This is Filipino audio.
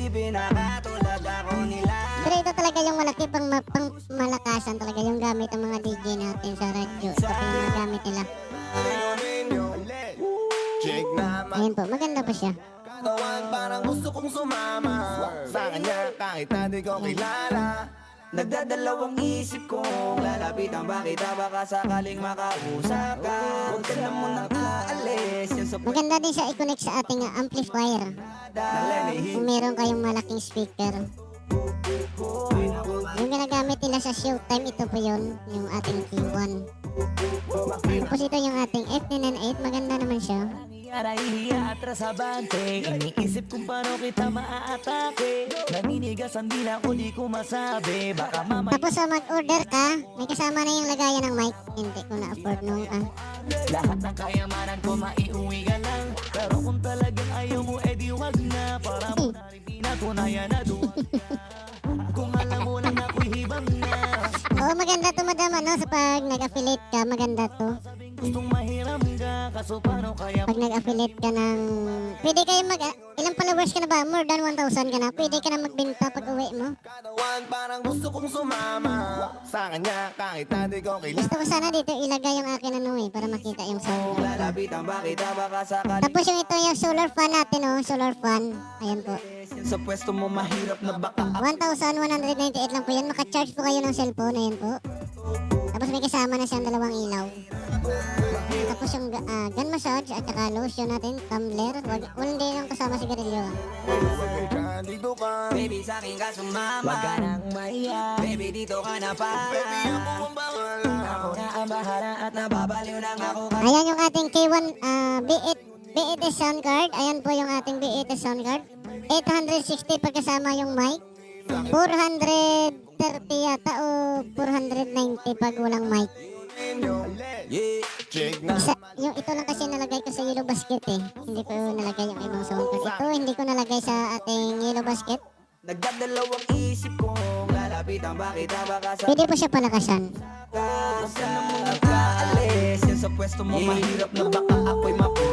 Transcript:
pinakatulad ako nila. Pero ito talaga yung malaki pang malakasan talaga yung gamit ng mga DJ natin sa radyo. Ito pa yung mga gamit nila. Ayun po, maganda pa siya. Katawan parang gusto kong sumama sa kanya kahit na di ko kilala. Nagdadalawang isip kong lalapitan ba kita, baka sakaling makausap ka. Huwag ka na munang aalis. Maganda din siya i-connect sa ating amplifier. Kung meron kayong malaking speaker. Yung ginagamit nila sa showtime, ito po yun, yung ating T1. Tapos ito yung ating F998, maganda naman siya. Nahihiya atras sa bante, iniisip kung paano kita maaatake. Naninigas ang dila ko, di ko masabi. Baka mamaya Tapos mag-order ka, may kasama na yung lagayan ng mic. Hindi ko na-afford nung lahat ng kayamanan ko maiuwi ka lang. Pero kung talagang ayaw mo, edi wag na. Para mo na rin pinatunayan na doon. Kung alam mo lang ako'y hibang na. Oo, maganda to madam, ano, sa pag nag-affiliate ka, maganda to. Gustong mahiram ka, kaso paano kaya Pag nag-affiliate ka ng... Pwede kayo ilang followers ka na ba? More than 1,000 ka na? Pwede ka na magbenta pag uwi mo? Katawan parang gusto kong sumama sa kanya kahit na di ko kilala. Gusto ko sana dito ilagay yung akin ano para makita yung sound. Lalapitan ba kita, baka sakaling Tapos yung ito yung solar fan natin, oh, solar fan. Ayan po. sa pwesto mo mahirap na baka 1,198 lang po yan. Maka-charge po kayo ng cellphone. Ayan po. Tapos may kasama na siyang dalawang ilaw. Tapos yung gun massage at saka lotion natin, tumbler. Hindi yung kasama sigarilyo. dito ka. Baby sa akin ka sumama. wag ka nang maiya. Baby dito ka na para. Baby ako ang bahala. Ako na ang bahala at Nababaliw lang ako. Ayan yung ating K1 B8S sound card. Ayan po yung ating B8S sound card. 860 pagkasama yung mic. 430 yata o 490 pag walang mic. Yeah, check na. Yung ito lang kasi nalagay ko sa yellow basket eh. Hindi ko nalagay yung ibang sound card. Ito hindi ko nalagay sa ating yellow basket. Nagdadalawang isip kong lalapitan ba kita, baka sa Pwede po siya palakasan. Huwag ka na muna kaalis. Yan sa pwesto mo mahirap na baka ako'y mapu